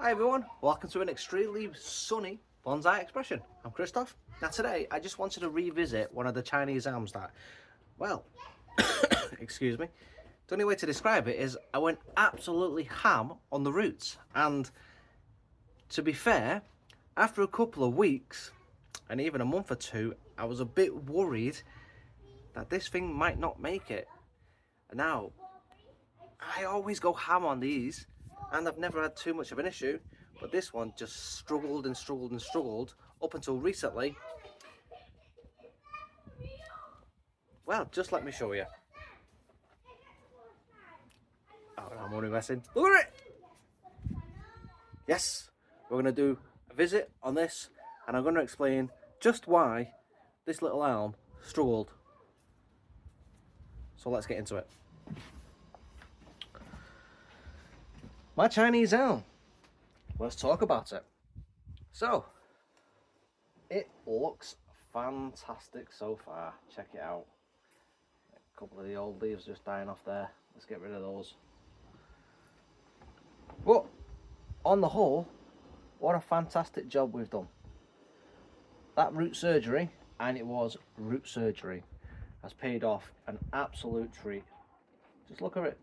Hi everyone, welcome to an extremely sunny bonsai expression. I'm Christoph. Now today I just wanted to revisit one of the Chinese elms that, well, excuse me, the only way to describe it is I went absolutely ham on the roots, and to be fair, after a couple of weeks and even a month or two, I was a bit worried that this thing might not make it. Now, I always go ham on these and I've never had too much of an issue, but this one just struggled and struggled and struggled up until recently. Well, just let me show you. Oh, I'm only messing. Look at it! Yes, we're going to do a visit on this and I'm going to explain just why this little elm struggled. So let's get into it. My Chinese elm. Let's talk about it. So, it looks fantastic so far. Check it out. A couple of the old leaves just dying off there. Let's get rid of those. But on the whole, what a fantastic job we've done. That root surgery, and it was root surgery, has paid off an absolute treat. Just look at it.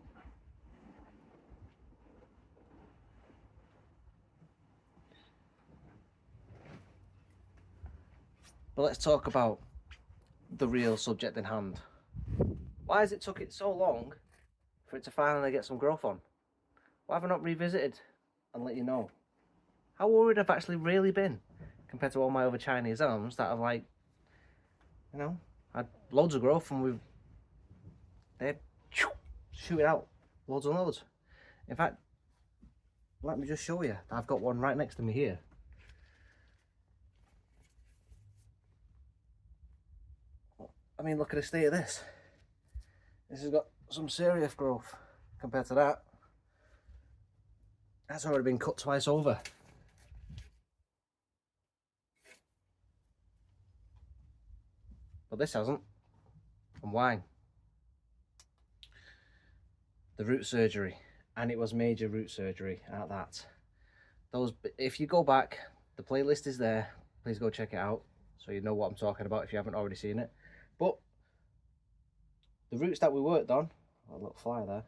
But let's talk about the real subject in hand. Why has it took it so long for it to finally get some growth on? Why have I not revisited and let you know? How worried I've actually really been compared to all my other Chinese elms that have, like, you know, had loads of growth and they're shooting out loads and loads. In fact, let me just show you. I've got one right next to me here. I mean, look at the state of this. This has got some serious growth compared to that. That's already been cut twice over. But this hasn't. And why? The root surgery. And it was major root surgery at that. If you go back, the playlist is there. Please go check it out so you know what I'm talking about if you haven't already seen it. But the roots that we worked on, a little fly there.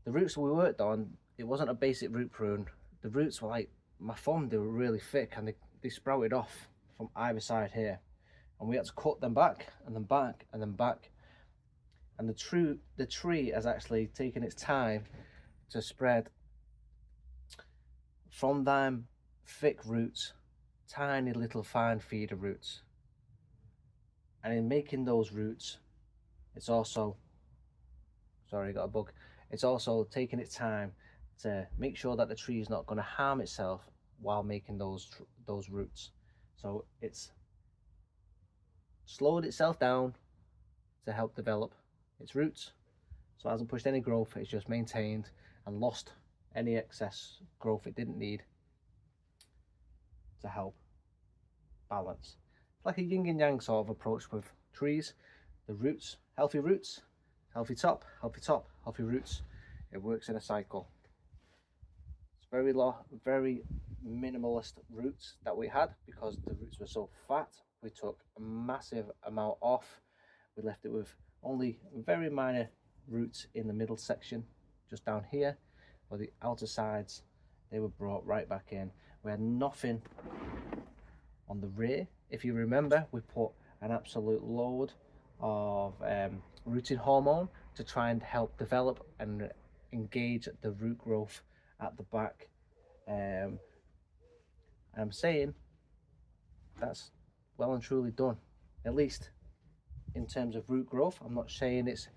The roots we worked on, it wasn't a basic root prune. The roots were like my thumb, they were really thick and they sprouted off from either side here. And we had to cut them back and then back and then back. And the tree has actually taken its time to spread from them thick roots, tiny little fine feeder roots. And in making those roots, it's also, sorry, I got a bug. It's also taking its time to make sure that the tree is not going to harm itself while making those roots. So it's slowed itself down to help develop its roots. So it hasn't pushed any growth, it's just maintained and lost any excess growth it didn't need to help balance. It's like a yin and yang sort of approach with trees. The roots, healthy top, healthy roots. It works in a cycle. It's very minimalist roots that we had because the roots were so fat. We took a massive amount off. We left it with only very minor roots in the middle section, just down here. For the outer sides, they were brought right back in. We had nothing on the rear. If you remember, we put an absolute load of rooting hormone to try and help develop and engage the root growth at the back. And I'm saying that's well and truly done, at least in terms of root growth. I'm not saying it's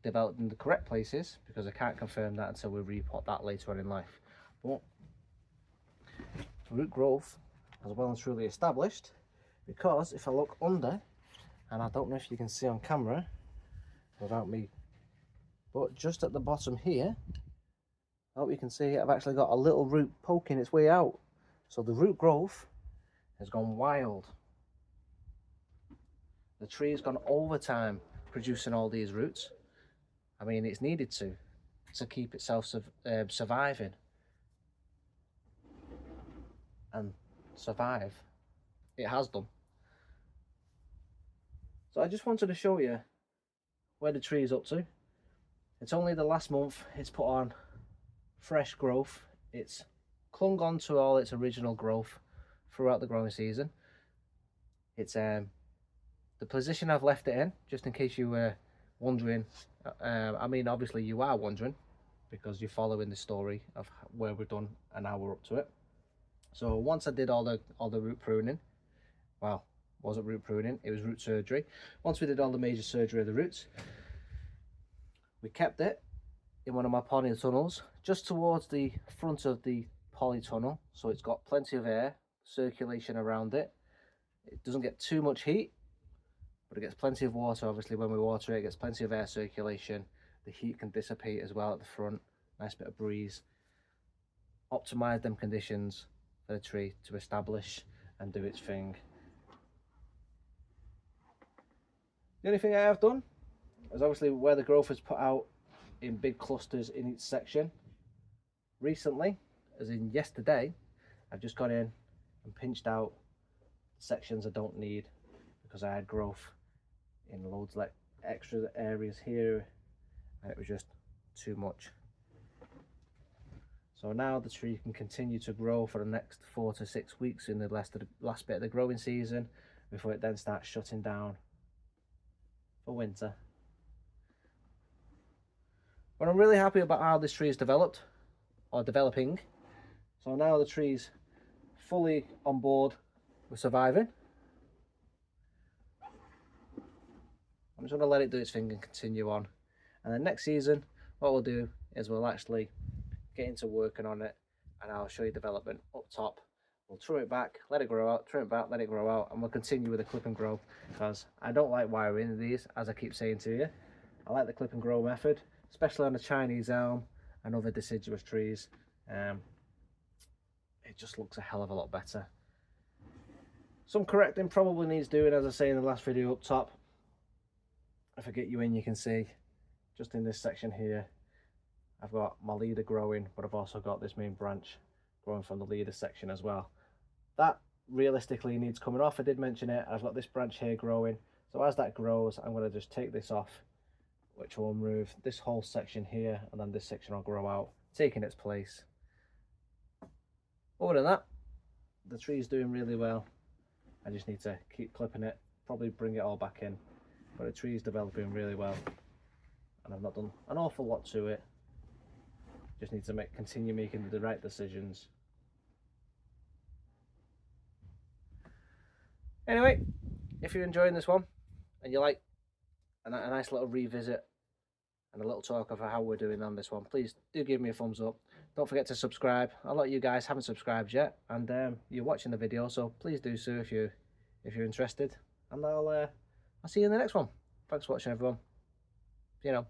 developed in the correct places because I can't confirm that until we repot that later on in life. But root growth is well and truly established, because if I look under, and I don't know if you can see on camera without me, but just at the bottom here, I hope you can see I've actually got a little root poking its way out. So the root growth has gone wild. The tree has gone overtime producing all these roots. I mean, it's needed to keep itself surviving. and survive. It has done. So I just wanted to show you where the tree is up to. It's only the last month it's put on fresh growth. It's clung on to all its original growth throughout the growing season. It's the position I've left it in, just in case you were wondering. I mean, obviously you are wondering because you're following the story of where we've done and how we're up to it. So once I did all the root pruning, well, wasn't root pruning, it was root surgery. Once we did all the major surgery of the roots, we kept it in one of my polytunnels just towards the front of the polytunnel, so it's got plenty of air circulation around it. It doesn't get too much heat, but it gets plenty of water. Obviously when we water it, it gets plenty of air circulation. The heat can dissipate as well at the front. Nice bit of breeze. Optimize them conditions for the tree to establish and do its thing. The only thing I have done is obviously where the growth is put out in big clusters in each section. Recently, as in yesterday, I've just gone in and pinched out sections I don't need because I had growth in loads like extra areas here and it was just too much. So now the tree can continue to grow for the next 4 to 6 weeks in the last bit of the growing season before it then starts shutting down for winter. But I'm really happy about how this tree is developed, or developing. So now the tree's fully on board with surviving. I'm just going to let it do its thing and continue on. And then next season, what we'll do is we'll actually get into working on it and I'll show you development up top. We'll trim it back, let it grow out, trim it back, let it grow out, and we'll continue with the clip and grow because I don't like wiring these, as I keep saying to you. I like the clip and grow method, especially on the Chinese elm and other deciduous trees. It just looks a hell of a lot better. Some correcting probably needs doing, as I say in the last video up top. If I get you in, you can see just in this section here I've got my leader growing, but I've also got this main branch growing from the leader section as well. That realistically needs coming off. I did mention it. I've got this branch here growing, so as that grows I'm going to just take this off, which will remove this whole section here, and then this section will grow out, taking its place. Other than that, the tree is doing really well. I just need to keep clipping it, probably bring it all back in, but the tree is developing really well and I've not done an awful lot to it. Just need to continue making the right decisions. Anyway, if you're enjoying this one and you like a nice little revisit and a little talk of how we're doing on this one, please do give me a thumbs up. Don't forget to subscribe. A lot of you guys haven't subscribed yet, and you're watching the video, so please do so if you're interested. And I'll see you in the next one. Thanks for watching, everyone. See you now.